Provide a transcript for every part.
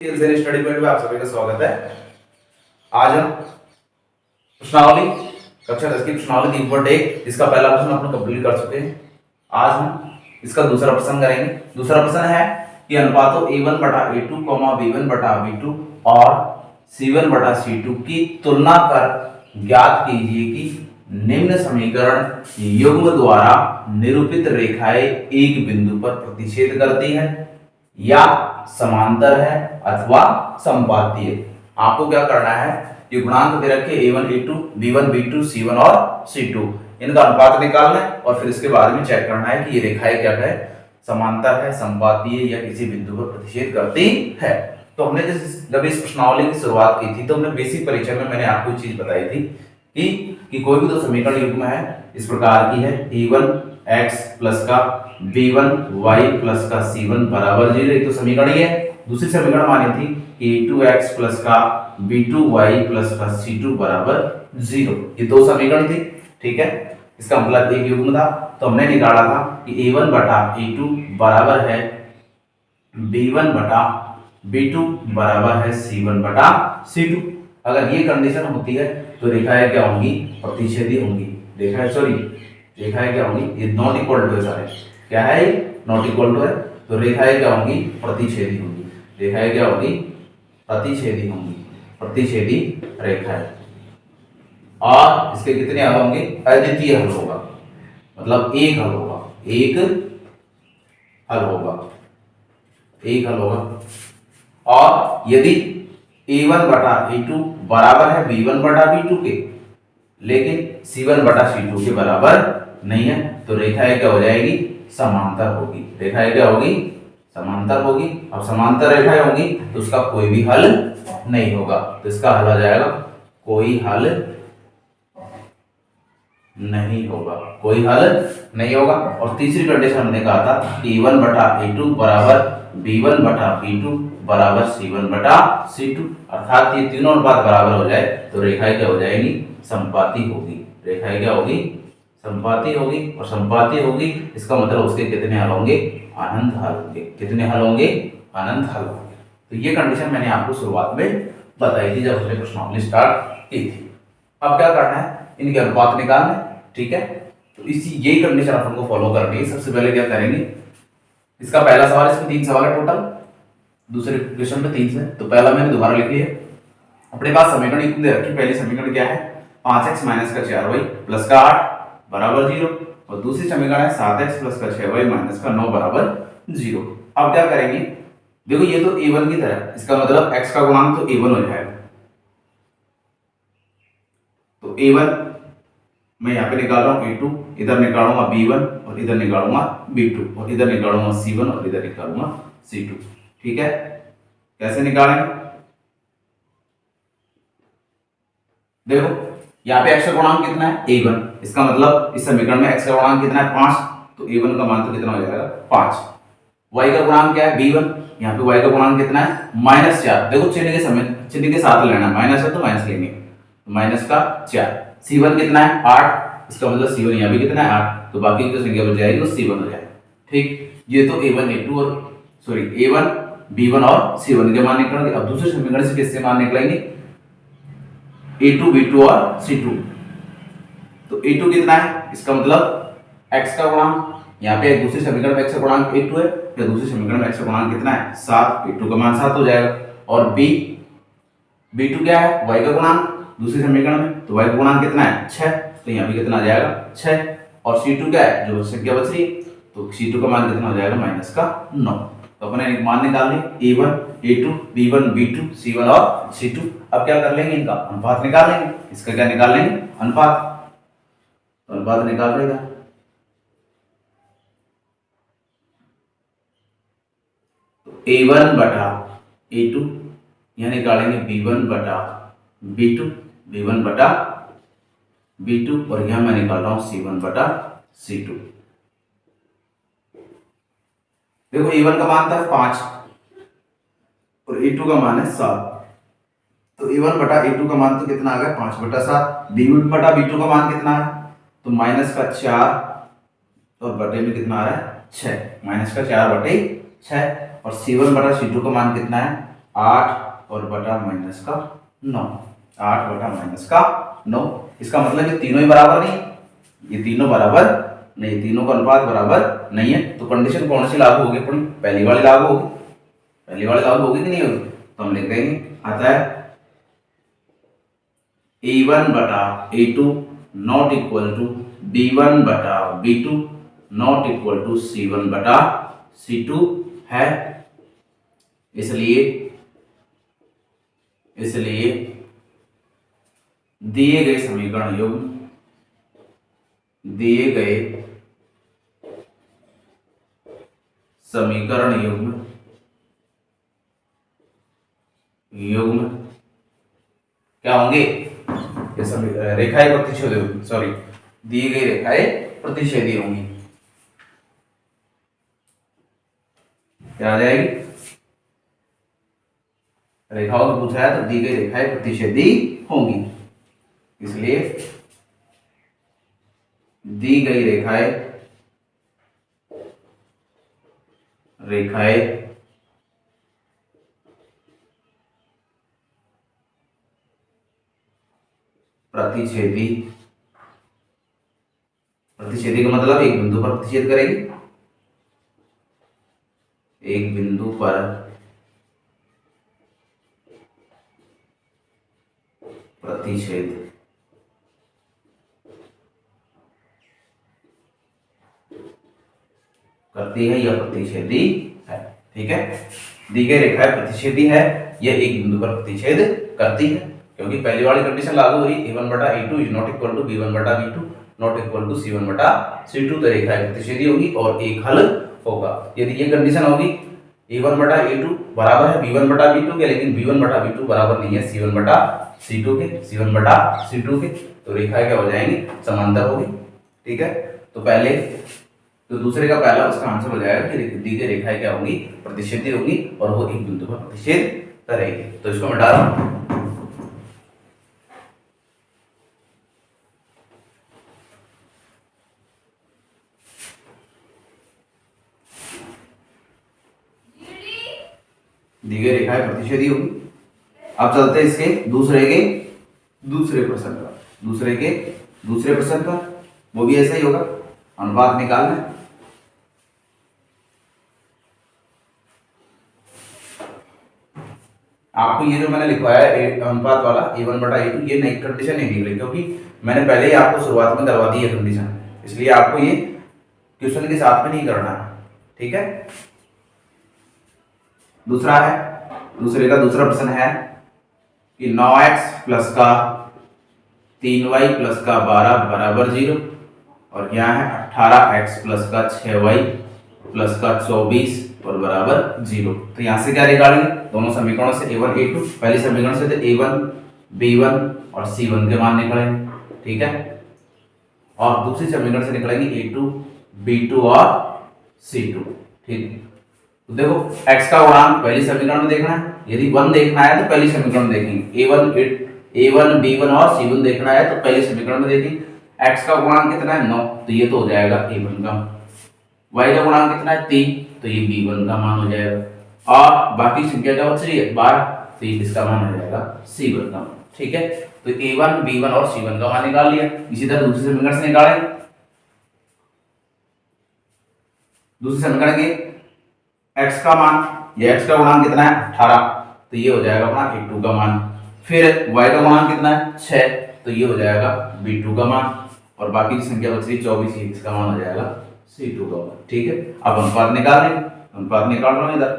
Study point में आप सभी का स्वागत है। आज हम प्रश्नावली कक्षा 10 की प्रश्नावली 3.1 इसका पहला प्रश्न अपन कंप्लीट कर चुके हैं। आज हम इसका दूसरा प्रश्न करेंगे। दूसरा प्रश्न है कि अनुपातों a1 बटा a2, b1 बटा b2 और c1 बटा c2 की तुलना कर ज्ञात कीजिए कि निम्न समीकरण युग्म द्वारा निरूपित रेखाएं एक बिंदु पर प्रतिच्छेद करती है या समांतर है अथवा संपाती है। आपको क्या करना है, ये गुणांक दे रखे a1 a2 b1 b2 c1 और c2, इनका अनुपात निकालना है और फिर इसके बाद में चेक करना है कि ये रेखाएं क्या है, समांतर है, संपाती है या किसी बिंदु पर प्रतिच्छेद करती है। तो हमने जब इस प्रश्नावली की शुरुआत की थी तो हमने बेसिक परिचय में मैंने आपको चीज बताई थी कि कोई भी दो समीकरण युग्म है इस प्रकार की है, a1 x प्लस का b1 y प्लस का c1 बराबर 0, एक तो समीकरण ही है। दूसरी समीकरण मानी थी a2x प्लस का b2 y प्लस का c2 बराबर 0, ये दो समीकरण थी। ठीक है, इसका मतलब एक युग्म था। तो हमने निकाला था कि a1 बटा a2 बराबर है b1 बटा b2 बराबर है c1 बटा c2। अगर ये कंडीशन होती है तो रेखाएं क्या होंगी, प्रतिच्छेदी होंगी। रेखाएं क्या होंगी, ये नॉट इक्वल टू है, सारे क्या है, नॉट इक्वल टू है, तो रेखाएं क्या होंगी, प्रतिच्छेदी होंगी। रेखाएं क्या होंगी, प्रतिच्छेदी होंगी, प्रतिच्छेदी रेखाएं। और इसके कितने हल होंगे, अद्वितीय हल होगा, मतलब एक हल होगा, एक हल होगा, एक हल होगा। और यदि a1 बटा a2 बराबर है b1 बटा b2 के, लेकिन c1 बटा c2 के बराबर नहीं है, तो रेखाएं क्या हो जाएगी, समांतर होगी। रेखाएं क्या होगी, समांतर होगी। अब समांतर रेखाएं होंगी तो उसका कोई भी हल नहीं होगा, तो इसका हल आ जाएगा कोई हल नहीं होगा, कोई हल नहीं होगा। और तीसरी कंडीशन हमने कहा था कि a1 बटा a2 बराबर b1 बटा b2 बराबर c1 बटा c2, अर्थात ये तीनों अनुपात बराबर हो जाए तो रेखाएं क्या हो जाएगी, संपाती होगी। रेखाएं क्या होगी, संपाती होगी। और संपाती होगी इसका मतलब उसके कितने हल होंगे, अनंत हल होंगे। कितने हल होंगे, अनंत हल होंगे। तो ये कंडीशन मैंने आपको शुरुआत में बताई थी जब हमने प्रश्नावली स्टार्ट की थी। अब क्या करना है, इनके अनुपात निकालना है। ठीक है, तो इसी यही कंडीशन अपन को फॉलो करनी है। सबसे पहले क्या करेंगे, इसका पहला सवाल, इसमें 3 सवाल है टोटल, दूसरे क्वेश्चन में 3 है। तो पहला मैंने दोबारा लिख लिया। अपने पास समीकरण युग्म दे रखी। पहली समीकरण क्या है, 5x माइनस का 4y प्लस का 8 बराबर 0, और दूसरी समीकरण है 7x प्लस का 6y माइनस का 9 बराबर 0। अब क्या करेंगे, देखो ये तो a1 की तरह, इसका मतलब x का गुणांक तो a1 हो जाएगा। तो a1 मैं यहाँ पे निकाल रहा हूँ a2, इधर निकालूंगा b1 और इधर निकालूंगा b2 और इधर निकालूंगा c1 और इधर निकालूंगा c2। ठीक है, कैसे निकालेंगे, देखो यहाँ पे x का गुणांक कितना है, a1, इसका मतलब इस समीकरण में x का गुणांक कितना है, 5, तो a1 का मान तो कितना हो जाएगा, 5। y का गुणांक क्या है, b1, यहाँ पे y का गुणांक कितना है, -4। देखो चिन्ह के साथ लेना, माइनस है तो माइनस लेंगे, माइनस का 4। c1 कितना है, 8, इसका मतलब c1 यहाँ भी कितना है, 8, तो बाकी जो संख्या बच जाएगी वो c1 हो जाएगा। ठीक, ये तो a1 a2 और a1 b1 और c1 के मान निकलेंगे। अब दूसरे समीकरण से किससे मान निकलेंगे, a2 b2 और c2। तो a2 कितना है, इसका मतलब x का गुणांक, यहाँ पे दूसरी समीकरण में x का गुणांक a2 है, या दूसरी समीकरण में x का गुणांक कितना है, 7, a2 का मान 7 हो जाएगा। और b2 क्या है, y का गुणांक दूसरी समीकरण में, तो y का गुणांक कितना है, 6, तो यहाँ भी कितना आ जाएगा, 6। और c2 क्या है, जो संख्या बच रही है, तो c2 का मान कितना हो जाएगा, -9। तो अपने मान निकाल लेंगे, a1 a2 b1 b2 c1 और c2। अब क्या कर लेंगे, इनका अनुपात निकाल लेंगे। इसका क्या निकाल लेंगे, अनुपात, तो अनुपात निकाल लेगा। तो a1 बटा a2 यहाँ निकालेंगे b1 बटा b2, b1 बटा b2, और यहाँ मैं निकाल रहा हूँ c1 बटा c2। देखो a1 का मान था 5 और a2 का मान है 7, तो a1 बटा a2 का मान तो कितना आ गया, 5 बटा 7। b1 बटा b2 का मान कितना है, तो -4 और बटे में कितना आ रहा है, 6, -4 बटे 6। और c1 बटा c2 का मान कितना है, 8 और बटा माइनस का 9, 8 बटा माइनस का 9। इसका मतलब ये तीनों ही बराबर नहीं, ये तीनों बराबर नहीं, तीनों का अनुपात बराबर नहीं है। तो कंडीशन कौन सी लागू होगी अपनी? पहली वाली लागू होगी। पहली वाली लागू होगी कि नहीं होगी? तो हम लिख देंगे, आता है A1 बटा A2 not equal to B1 बटा B2 not equal to C1 बटा C2 है। इसलिए दिए गए समीकरण युग्म, दिए गए समीकरण युग्म क्या होंगे? रेखाएं प्रतिच्छेदी, सॉरी, दी गई रेखाएं प्रतिच्छेदी होंगी। क्या आ जाएगी? रेखाओं को पूछा है तो दी गई रेखाएं प्रतिच्छेदी होंगी, इसलिए दी गई रेखाएं प्रतिच्छेदी, प्रतिच्छेदी का मतलब एक बिंदु पर प्रतिच्छेद करेगी, एक बिंदु पर प्रतिच्छेद करती है या प्रतिच्छेदी है। ठीक है, दी गई रेखाएं प्रतिच्छेदी है, यह एक बिंदु पर प्रतिच्छेद करती है, क्योंकि पहली वाली कंडीशन लागू हो रही A1 बटा A2 is not equal to B1 बटा B2 not equal to C1 बटा C2, तो रेखाएं प्रतिच्छेदी होगी और एक हल होगा। यदि ये कंडीशन होगी A1 बटा A2 बराबर है B1 बटा B2 के, लेकिन B1 बटा B2 बराबर नहीं है C1 बटा C2 के, C1 बटा C2 के, तो रेखाएं क्या हो जाएंगी? समांतर होगी। ठीक है, तो पहले तो दूसरे का पहला उसका आंसर हो जाएगा कि दी गई रेखाएं क्या होंगी? प्रतिच्छेदी होगी और वो एक बिंदु पर प्रतिच्छेद करेगी। तो इसको मिटा रहा हूं। दी गई रेखाएं प्रतिच्छेदी होगी। अब चलते हैं इसके दूसरे प्रश्न पर, दूसरे प्रश्न पर वो भी ऐसा ही होगा, अनुपात निकालना है। आपको ये जो मैंने लिखवाया है अनुपात वाला A1 बटा A2, ये नई कंडीशन नहीं निकली, क्योंकि मैंने पहले ही आपको शुरुआत में करवा दी है कंडीशन, इसलिए आपको ये क्वेश्चन के साथ में नहीं करना है। ठीक है, दूसरे का दूसरा प्रश्न है कि 9x प्लस का 3y प्लस का 12 बराबर 0, और यहाँ है 18x प्लस का 6y प्लस का 24 और बराबर 0। तो यहाँ से क्या निकालेंगे? दोनों समीकरणों से A1 A2, पहले समीकरण से तो A1 B1 और C1 के मान निकलेंगे। ठीक है, और दूसरी समीकरण से निकलेंगे A2 B2 और C2। ठीक, तो देखो x का गुणांक पहली समीकरण में देखना है, यदि 1 देखना है तो पहली समीकरण में देखेंगे, A1 B1 और C1 देखना है तो पहली समीकरण में देखेंगे। x का गुणांक कितना है? 9, तो ये तो हो जाएगा A1 का। y का गुणांक कितना है? 3, तो ये B1 का मान हो जाएगा, और बाकी संख्या क्या बच रही है? 12, तो ये किसका मान हो जाएगा? C1 का मान। ठीक है, तो A1 B1 और C1 का मान निकाल लिया। इसी तरह दूसरे समीकरण से निकालेंगे, दूसरे समीकरण के x का मान, ये x का गुणांक कितना है? 18, तो ये हो जाएगा अपना A2 का मान। फिर y का गुणांक कितना है? 6, तो ये हो जाएगा B2 का मान, और बाकी की संख्या बच रही 24, इसका मान हो जाएगा C2 का मान। ठीक है, अब अनुपात निकाल लेंगे, अनुपात निकाल रहा हूं इधर,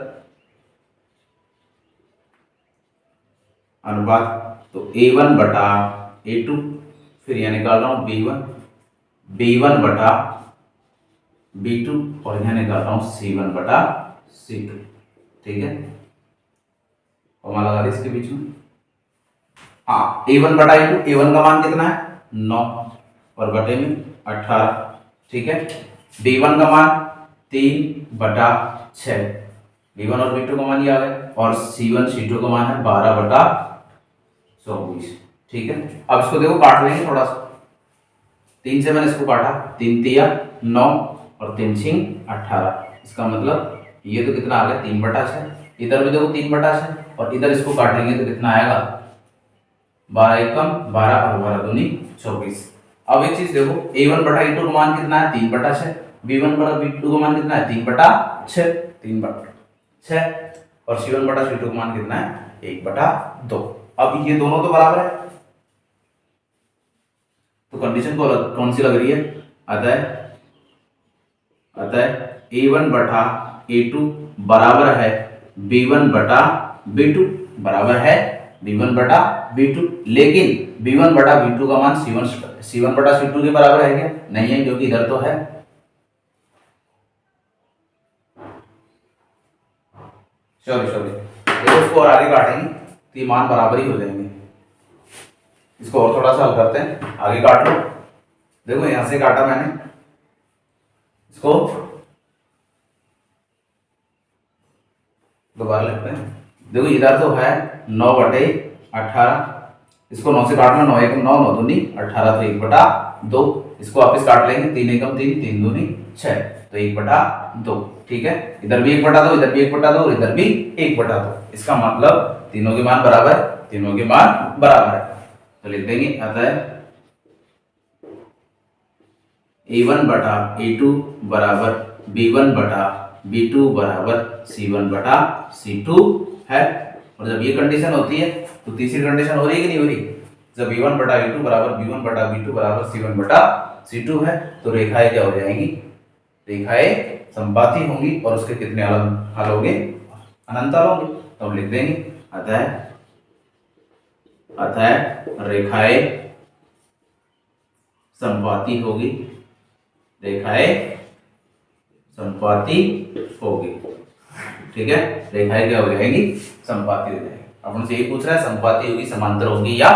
अनुपात तो A1 बटा A2, फिर यह निकाल रहा हूं B1 बटा B2, और यह निकाल रहा हूं C1 बटा C2। ठीक है, कॉमा लगा इसके बीच में। हाँ, A1 बटा A2, A1 का मान कितना है? 9 और बटे में 18। ठीक है, B1 का मान 3 बटा 6, B1 और B2 का मान ये आ गया, और C1 C2 का मान है 12 बटा 24। ठीक है, अब इसको देखो काट लेंगे थोड़ा सा, 3 से मैंने इसको काटा, 3 तिया 9 और 3 छिंग 18, इसका मतलब ये तो कितना आ गया? 3 बटा 6, इधर भी देखो 3/6 और इधर इसको काटेंगे तो कितना आएगा 12 एकम 12 और 12 दूनी 24। अब एक चीज देखो a1/a2 का मान कितना है 3/6, b1/b2 का मान कितना है 3/6 3/6 और c1/c2 का मान कितना है 1/2। अब ये दोनों तो बराबर है तो कंडीशन कौन सी लग रही है, अतः a1/a2 बराबर है b1/b2 बराबर है b1/b2, लेकिन b1/b2 का मान c1/c2 के बराबर है क्या, नहीं है क्योंकि इधर तो है। सॉरी देखो इसको और आगे काटेंगे तो ये मान बराबर ही हो जाएंगे। इसको और थोड़ा सा हल करते हैं, आगे काट लो। देखो यहां से काटा मैंने, इसको दोबारा लिखते हैं। देखो इधर तो है 9/18, इसको 9 से काटना, 9 एकम 9 9 दूनी 18 तो 1/2। इसको वापस काट लेंगे, 3 एकम 3 3 दूनी 6 तो 1/2। ठीक है, इधर भी 1/2 इधर भी 1/2 और इधर भी 1/2। इसका मतलब तीनों के मान बराबर है, तीनों के मान बराबर है तो लिख देंगे अतः a1/a2 बराबर b1/b2 बराबर c1/c2 है। और जब ये कंडीशन होती है तो तीसरी कंडीशन हो रही है कि नहीं हो रही, जब a1/a2 बराबर b1/b2 बराबर c1/c2 है तो रेखाएं क्या हो जाएंगी, रेखाएं समपाती होंगी और उसके कितने हल होंगे, अनंत हल होंगे। तो हम लिख देंगे अतः रेखाएं समपाती होगी, रेखाएं समपाती होगी। ठीक है, रेखाएं क्या हो जाएंगी, समपाती हो जाएंगी। अब उनसे ये पूछ रहा है समपाती होगी, समांतर होगी या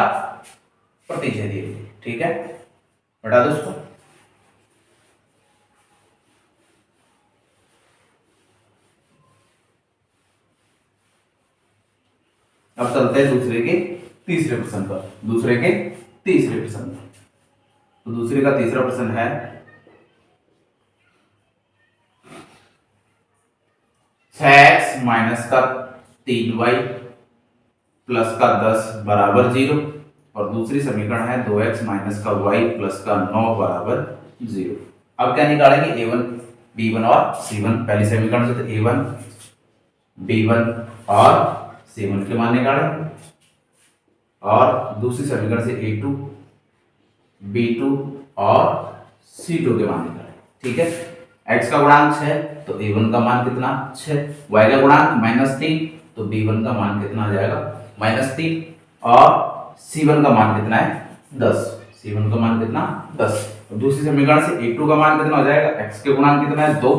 प्रतिच्छेदी होगी। ठीक है, बता दो उसको। अब चलते हैं दूसरे के तीसरे प्रश्न पर। तो दूसरे का तीसरा प्रश्न है 6x माइनस का 3y प्लस का 10 बराबर 0 और दूसरी समीकरण है 2x माइनस का y प्लस का 9 बराबर 0। अब क्या निकालेंगे, a1 b1 और c1। पहली समीकरण से तो a1 b1 और c1 के मान निकालेंगे और दूसरी समीकरण से a2 b2 और c2 के मान निकालेंगे। ठीक है, x का गुणांक 6 तो a1 का मान कितना 6, y का गुणांक -3 तो b1 का मान कितना आ जाएगा -3 और c1 का मान कितना है 10, c1 का मान कितना 10। तो दूसरी समीकरण से a2 का मान कितना हो जाएगा, x के गुणांक कितना है 2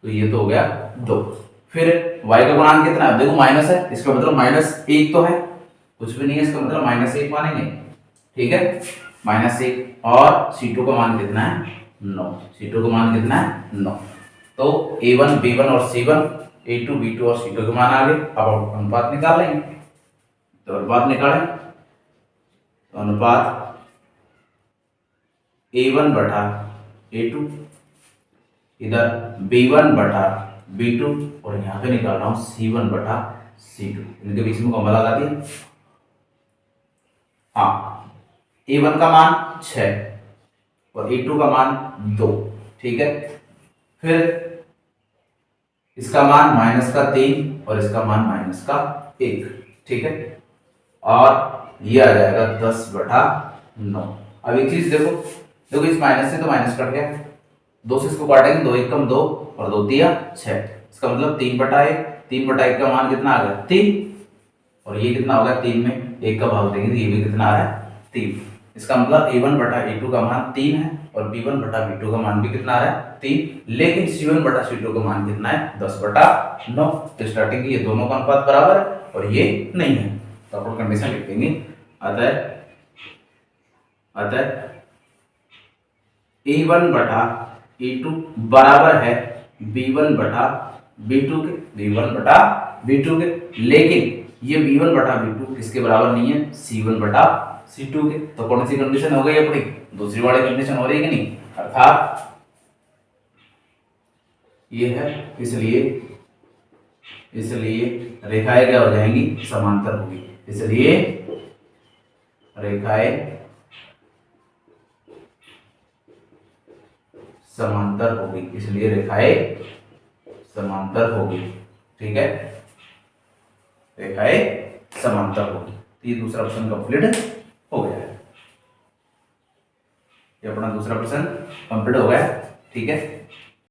तो ये तो हो गया 2। फिर y का गुणांक कितना है, देखो माइनस है, इसका मतलब -1 तो है, कुछ भी नहीं है, इसका मतलब -1 मानेंगे। ठीक है, -1 और c2 का मान कितना है 9, c2 का मान कितना है 9। तो a1 b1 और c1 a2 b2 और c2 के मान आ गए। अब अनुपात निकाल लेंगे, तो अनुपात निकालें तो अनुपात a1/a2 इधर b1/b2 और यहाँ पे निकाल रहा हूँ c1/c2, इनके बीच में कॉमा लगा दिया। हाँ, a1 का मान 6 और a2 का मान 2। ठीक है, फिर इसका मान -3 और इसका मान -1। ठीक है, और ये आ जाएगा 10/9। अब एक चीज देखो इस माइनस से तो माइनस कट गया, 2 से इसको काटेंगे, 2 एकम 2 और 2 तिया 6, इसका मतलब 3/1। 3/1 का मान कितना आ गया 3 और ये कितना होगा 3 में 1 का भाग देंगे तो ये भी कितना आ रहा है 3। इसका मतलब a1/a2 का मान 3 है और b1/b2 का मान भी कितना आ रहा है 3, लेकिन c1/c2 का मान कितना है 10/9। तो स्टार्टिंग की ये दोनों का अनुपात बराबर है और ये नहीं है, तो अपन कंडीशन लिख देंगे अतः a1/a2 बराबर है b1/b2 के, लेकिन ये b1/b2 किसके बराबर नहीं है c1/c2 के। तो कौन सी कंडीशन हो गई अपनी, दूसरी वाली कंडीशन हो रही है कि नहीं, अर्थात ये है, इसलिए इसलिए रेखाएं क्या हो जाएंगी, समांतर होगी, इसलिए रेखाएं समांतर होगी, इसलिए रेखाएं समांतर होगी। ठीक है, रेखाएं समांतर होगी। तो ये दूसरा प्रश्न कंप्लीट हो गया है। ये अपना दूसरा प्रश्न कंप्लीट हो गया। ठीक है,